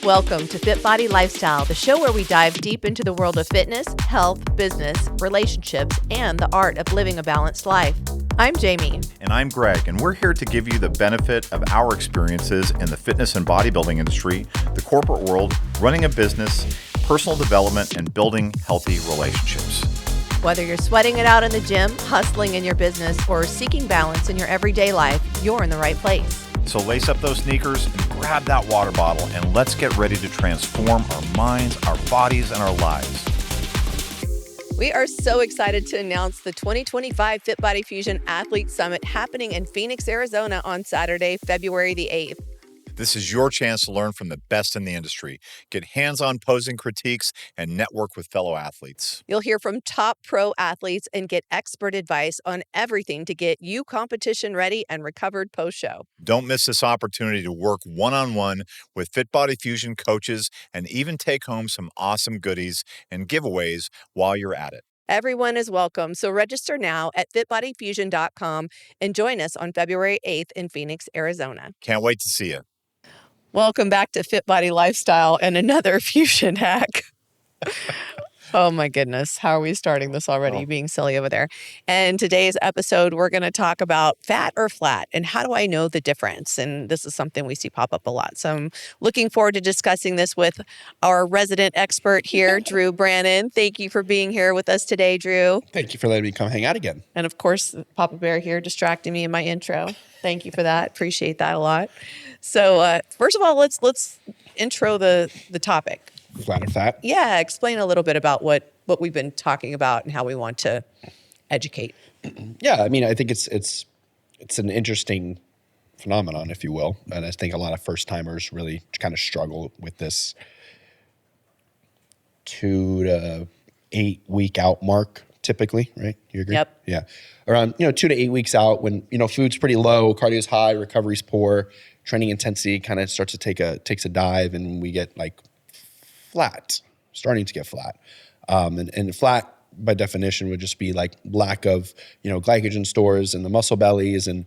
Welcome to FitBody Lifestyle, the show where we dive deep into the world of fitness, health, business, relationships, and the art of living a balanced life. I'm Jamie. And I'm Greg, and we're here to give you the benefit of our experiences in the fitness and bodybuilding industry, the corporate world, running a business, personal development, and building healthy relationships. Whether you're sweating it out in the gym, hustling in your business, or seeking balance in your everyday life, you're in the right place. So lace up those sneakers and grab that water bottle, and let's get ready to transform our minds, our bodies, and our lives. We are so excited to announce the 2025 FitBody Fusion Athlete Summit happening in Phoenix, Arizona on Saturday, February the 8th. This is your chance to learn from the best in the industry, get hands-on posing critiques, and network with fellow athletes. You'll hear from top pro athletes and get expert advice on everything to get you competition ready and recovered post-show. Don't miss this opportunity to work one-on-one with FitBody Fusion coaches and even take home some awesome goodies and giveaways while you're at it. Everyone is welcome, so register now at fitbodyfusion.com and join us on February 8th in Phoenix, Arizona. Can't wait to see you. Welcome back to FitBody Lifestyle and another fusion hack. Oh my goodness. How are we starting this already? Being silly over there. And today's episode, we're going to talk about fat or flat and how do I know the difference? And this is something we see pop up a lot. So I'm looking forward to discussing this with our resident expert here, Drew Brannon. Thank you for being here with us today, Drew. Thank you for letting me come hang out again. And of course, Papa Bear here distracting me in my intro. Thank you for that. Appreciate that a lot. So first of all, let's intro the topic. Flat or fat? Yeah, explain a little bit about what we've been talking about and how we want to educate. Yeah, I mean, I think it's an interesting phenomenon, if you will, and I think a lot of first timers really kind of struggle with this 2 to 8 week out mark. Typically, right? You agree? Yep. Yeah. Around 2 to 8 weeks out when food's pretty low, cardio's high, recovery's poor, training intensity kind of starts to takes a dive, and we get like flat, starting to get flat. And flat by definition would just be like lack of glycogen stores in the muscle bellies, and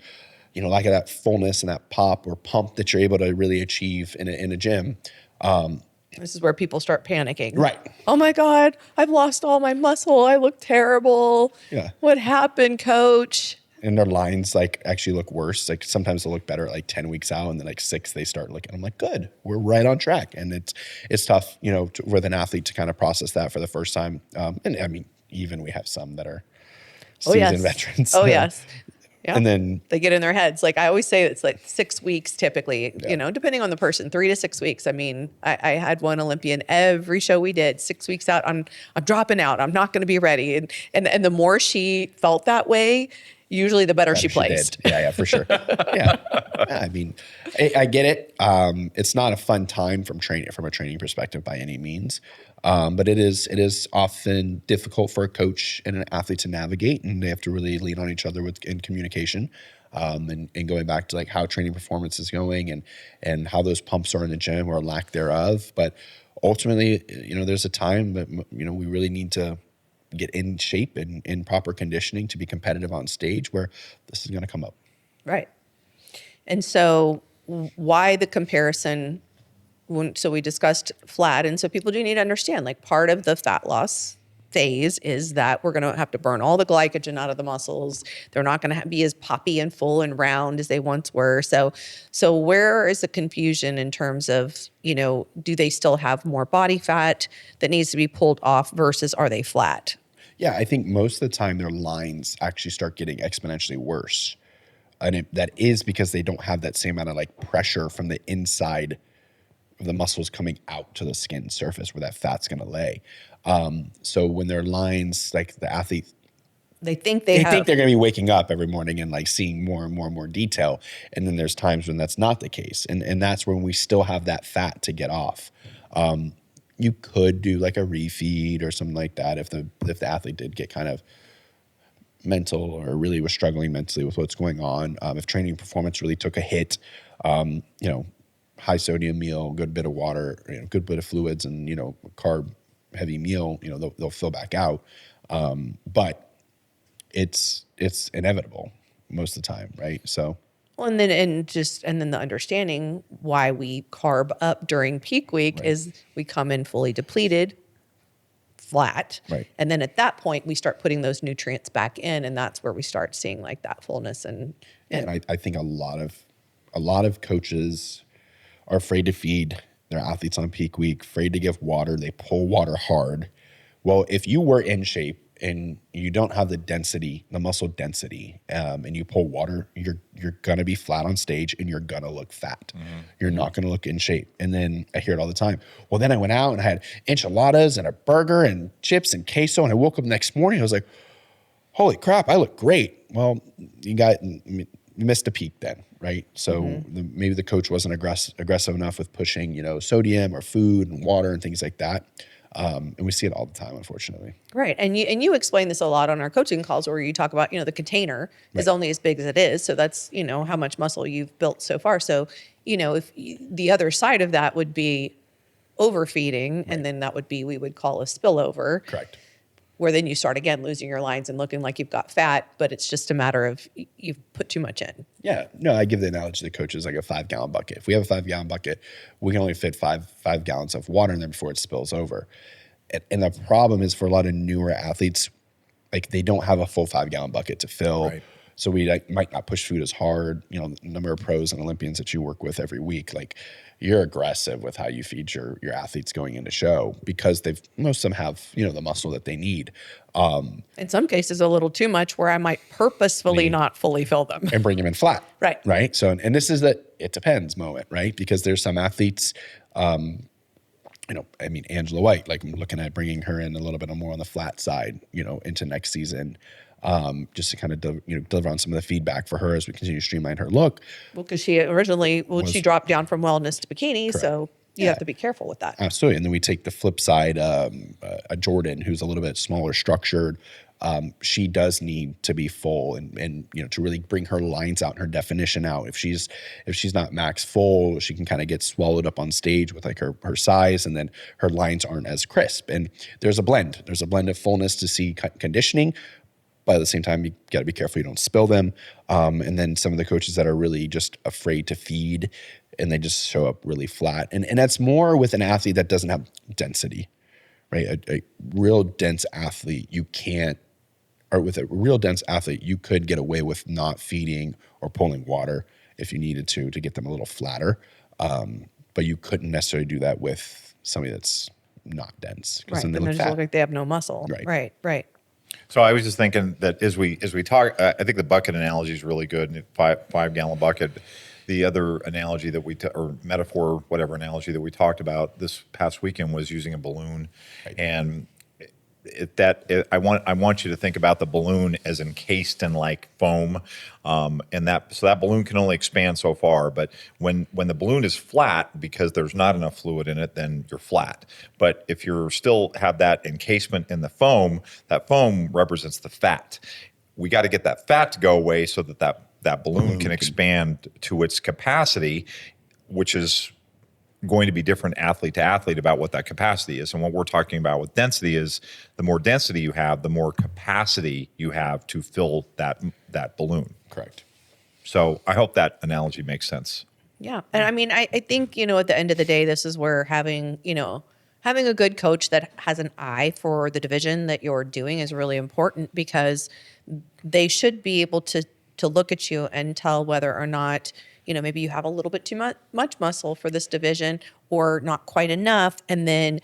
lack of that fullness and that pop or pump that you're able to really achieve in a gym. This is where people start panicking. Right. Oh my God, I've lost all my muscle. I look terrible. Yeah. What happened, coach? And their lines like actually look worse. Like sometimes they'll look better at like 10 weeks out, and then like 6 they start looking. I'm like, good, we're right on track. And it's tough, with an athlete to kind of process that for the first time. And I mean, even we have some that are seasoned veterans. Oh yes. Yeah. And then they get in their heads. Like I always say, it's like 6 weeks typically, depending on the person, 3 to 6 weeks. I mean, I had one Olympian every show we did, 6 weeks out, I'm dropping out. I'm not going to be ready. And the more she felt that way, usually the better she placed. Yeah, for sure. Yeah. I mean, I get it. It's not a fun time from a training perspective by any means. But it is often difficult for a coach and an athlete to navigate, and they have to really lean on each other in communication, and going back to like how training performance is going and how those pumps are in the gym or lack thereof. But ultimately, there's a time that we really need to get in shape and in proper conditioning to be competitive on stage where this is going to come up. Right. And so why the comparison? So we discussed flat. And so people do need to understand, like part of the fat loss phase is that we're going to have to burn all the glycogen out of the muscles. They're not going to be as poppy and full and round as they once were. So where is the confusion in terms of, do they still have more body fat that needs to be pulled off versus are they flat? Yeah, I think most of the time their lines actually start getting exponentially worse. And that is because they don't have that same amount of like pressure from the inside of the muscles coming out to the skin surface where that fat's going to lay. So when their lines, like the athlete, they think they're going to be waking up every morning and like seeing more and more and more detail. And then there's times when that's not the case. And that's when we still have that fat to get off. You could do like a refeed or something like that if the athlete did get kind of mental or really was struggling mentally with what's going on. If training performance really took a hit, high sodium meal, good bit of water, good bit of fluids, and carb heavy meal, they'll fill back out. But it's inevitable most of the time, right? So Well, and then the understanding why we carb up during peak week is we come in fully depleted, flat, Right. and then at that point we start putting those nutrients back in, and that's where we start seeing like that fullness And I think a lot of coaches are afraid to feed their athletes on peak week, afraid to give water. They pull water hard. Well, if you were in shape and you don't have the density, the muscle density, and you pull water, you're gonna be flat on stage and you're gonna look fat. You're not gonna look in shape. And then I hear it all the time. Well, then I went out and I had enchiladas and a burger and chips and queso, and I woke up the next morning. I was like, holy crap, I look great. Well, you missed a peak then, right? So maybe the coach wasn't aggressive enough with pushing, sodium or food and water and things like that. And we see it all the time, unfortunately. Right. And you explain this a lot on our coaching calls where you talk about, the container is only as big as it is. So that's, how much muscle you've built so far. So, if the other side of that would be overfeeding, and then that would be, we would call a spillover. Correct. Where then you start again losing your lines and looking like you've got fat, but it's just a matter of you've put too much in. Yeah. No, I give the analogy to coaches like a 5-gallon bucket. If we have a 5-gallon bucket, we can only fit five gallons of water in there before it spills over. And the problem is for a lot of newer athletes, like they don't have a full 5-gallon bucket to fill. Right. So we might not push food as hard. The number of pros and Olympians that you work with every week, like you're aggressive with how you feed your athletes going into show because most of them have, the muscle that they need. In some cases, a little too much where I might purposefully not fully fill them. And bring them in flat. Right. Right. So, and this is it depends moment, right? Because there's some athletes, Angela White, like I'm looking at bringing her in a little bit more on the flat side, into next season. Just to kind of deliver on some of the feedback for her as we continue to streamline her look. Well, because she originally, she dropped down from wellness to bikini, so you have to be careful with that. Absolutely. And then we take the flip side, a Jordan who's a little bit smaller structured. She does need to be full and to really bring her lines out and her definition out. If she's not max full, she can kind of get swallowed up on stage with like her size, and then her lines aren't as crisp. And there's a blend. There's a blend of fullness to see conditioning. But at the same time, you got to be careful you don't spill them. And then some of the coaches that are really just afraid to feed and they just show up really flat. And that's more with an athlete that doesn't have density, right? A real dense athlete, with a real dense athlete, you could get away with not feeding or pulling water if you needed to get them a little flatter. But you couldn't necessarily do that with somebody that's not dense. Right. Then they And they look just fat. look like they have no muscle. Right. So I was just thinking that as we talk, I think the bucket analogy is really good. And 5-gallon bucket. The other analogy that or metaphor, whatever analogy that we talked about this past weekend was using a balloon, and I want you to think about the balloon as encased in like foam, and that balloon can only expand so far. But when the balloon is flat because there's not enough fluid in it, then you're flat. But if you still have that encasement in the foam, that foam represents the fat. We got to get that fat to go away so that balloon can expand to its capacity, which is going to be different athlete to athlete about what that capacity is. And what we're talking about with density is the more density you have, the more capacity you have to fill that balloon. Correct. So I hope that analogy makes sense. Yeah. And I mean, I think, at the end of the day, this is where having a good coach that has an eye for the division that you're doing is really important, because they should be able to look at you and tell whether or not, maybe you have a little bit too much muscle for this division or not quite enough. And then,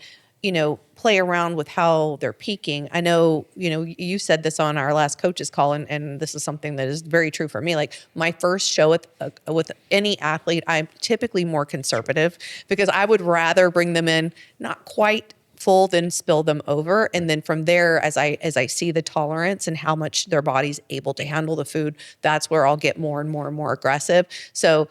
play around with how they're peaking. I know, you said this on our last coaches call, and this is something that is very true for me. Like my first show with any athlete, I'm typically more conservative because I would rather bring them in not quite full than spill them over. And then from there, as I see the tolerance and how much their body's able to handle the food, that's where I'll get more and more and more aggressive. So,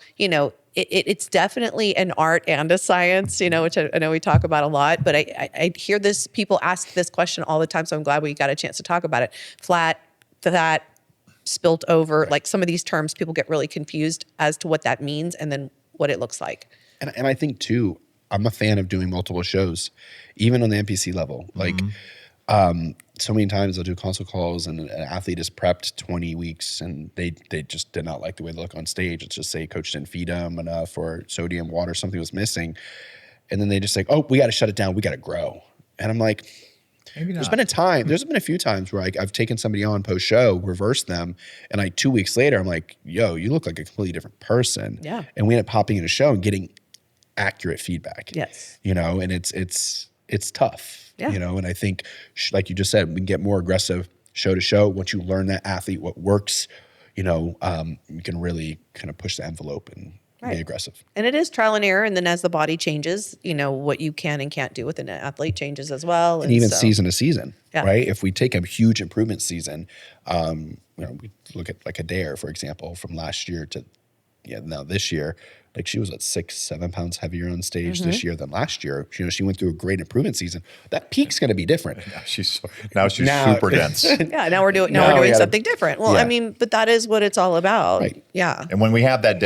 it's definitely an art and a science, which I know we talk about a lot, but I hear people ask this question all the time. So I'm glad we got a chance to talk about it. Flat, spilt over, like some of these terms, people get really confused as to what that means and then what it looks like. And I think too, I'm a fan of doing multiple shows, even on the NPC level. Like so many times I'll do console calls and an athlete is prepped 20 weeks and they just did not like the way they look on stage. Let's just say coach didn't feed them enough or sodium, water, something was missing. And then they just like, oh, we got to shut it down. We got to grow. And I'm like, Maybe there's not. been a few times where I've taken somebody on post show, reversed them, and like 2 weeks later, I'm like, yo, you look like a completely different person. Yeah. And we end up popping in a show and getting accurate feedback. Yes. You know, and it's tough. Yeah. You know, and I think, like you just said, we can get more aggressive show to show. Once you learn that athlete, what works, you know, you can really kind of push the envelope and Right. be aggressive. And it is trial and error. And then as the body changes, you know, what you can and can't do with an athlete changes as well. And even so- season to season, Yeah. right? If we take a huge improvement season, you know, we look at like Adair, for example, from last year to now this year, like she was at 6-7 pounds heavier on stage this year than last year. You know, she went through a great improvement season. That peak's going to be different. She's Now- super dense. Yeah, now we're doing Now we gotta- something different. Well, I yeah. mean, but that is what it's all about. Right. Yeah. And when we have that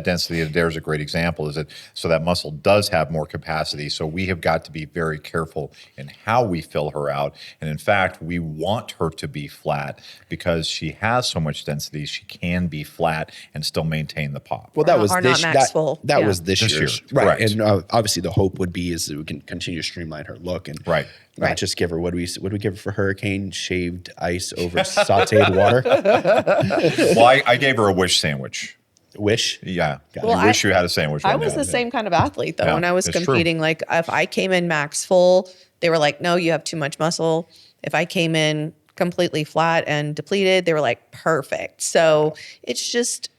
density, there's a great example. Is that so that muscle does have more capacity. So we have got to be very careful in how we fill her out. And in fact, we want her to be flat because she has so much density. She can be flat and still maintain the pop. Well, that was Or not this. max full. That Yeah. was this This year's, year, right? correct. And obviously, the hope would be is that we can continue to streamline her look and Right. not Right. just give her what do we give her for hurricane shaved ice over sautéed water. Well, I gave her a wish sandwich. Wish. Yeah. Well, I wish you had a sandwich. I right was now. the same kind of athlete though. Yeah, When I was it's true. competing, like if I came in max full, they were like, no, you have too much muscle. If I came in completely flat and depleted, they were like, perfect. So it's just,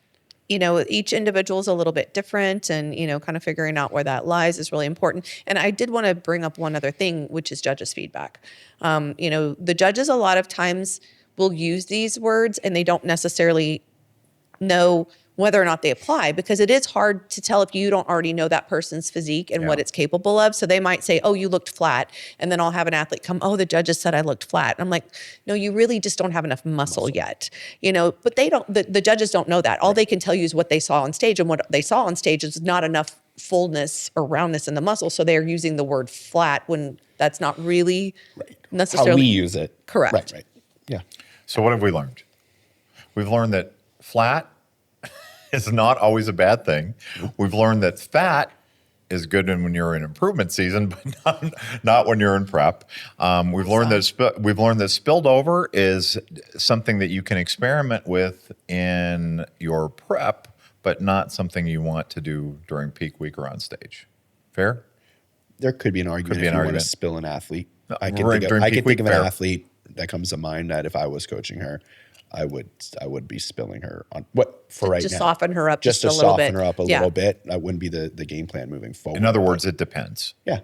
you know, each individual is a little bit different and, you know, kind of figuring out where that lies is really important. And I did want to bring up one other thing, which is judges' feedback. You know, the judges a lot of times will use these words and they don't necessarily know whether or not they apply because it is hard to tell if you don't already know that person's physique and what Yeah. it's capable of. So they might say, oh, you looked flat. And then I'll have an athlete come, oh, the judges said I looked flat. I'm like, no, you really just don't have enough muscle yet. You know, but they don't, the judges don't know that. All they can tell you is what they saw on stage, and what they saw on stage is not enough fullness or roundness in the muscle. So they're using the word flat when that's not really How necessarily we use it. correct. Right. Right. Yeah. So what have we learned? We've learned that flat is not always a bad thing. We've learned that fat is good when you're in improvement season, but not when you're in prep. We've learned that spilled over is something that you can experiment with in your prep, but not something you want to do during peak week or on stage. Fair? There could be an argument be if an you argument. want to spill an athlete. No, I can right, think during peak week, of an fair. athlete that comes to mind that if I was coaching her, I would be spilling her on what for right Just now. soften her up just just to a little soften bit. her up a Yeah. little bit. That wouldn't be the game plan moving forward. In other words, it depends, yeah.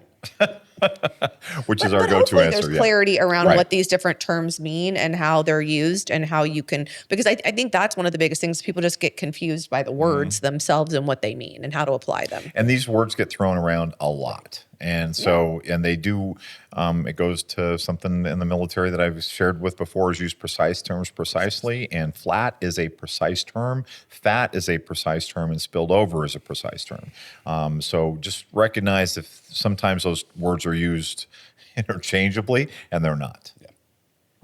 which is our But go-to hopefully answer. there's Yeah. clarity around Right. what these different terms mean and how they're used and how you can, because I think that's one of the biggest things. People just get confused by the words themselves and what they mean and how to apply them. And these words get thrown around a lot. And so, and they do, it goes to something in the military that I've shared with before is use precise terms precisely. And flat is a precise term. Fat is a precise term. And spilled over is a precise term. So just recognize if sometimes those words are used interchangeably and they're not. Yeah.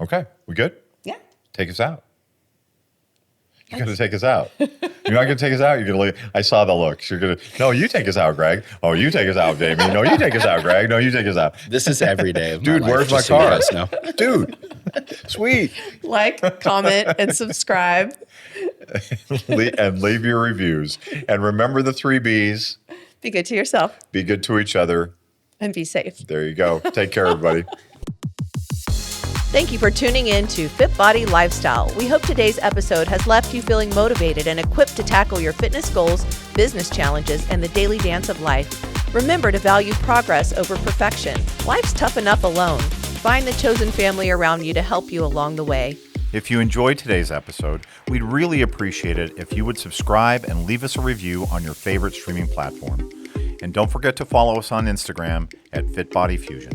Okay, we good? Yeah. Take us out. You're going to take us out. You're not going to take us out. You're going to leave. I saw the looks. You're going to, no, you take us out, Greg. Oh, you take us out, Jamie. No, you take us out, Greg. No, you take us out. This is every day of Dude, my life, where's my just so you car? guys know. Dude, sweet. Like, comment, and subscribe. And leave your reviews. And remember the 3 B's. Be good to yourself Be good to each other. and be safe. There you go. Take care, everybody. Thank you for tuning in to FitBody Lifestyle. We hope today's episode has left you feeling motivated and equipped to tackle your fitness goals, business challenges, and the daily dance of life. Remember to value progress over perfection. Life's tough enough alone. Find the chosen family around you to help you along the way. If you enjoyed today's episode, we'd really appreciate it if you would subscribe and leave us a review on your favorite streaming platform. And don't forget to follow us on Instagram at FitBody Fusion.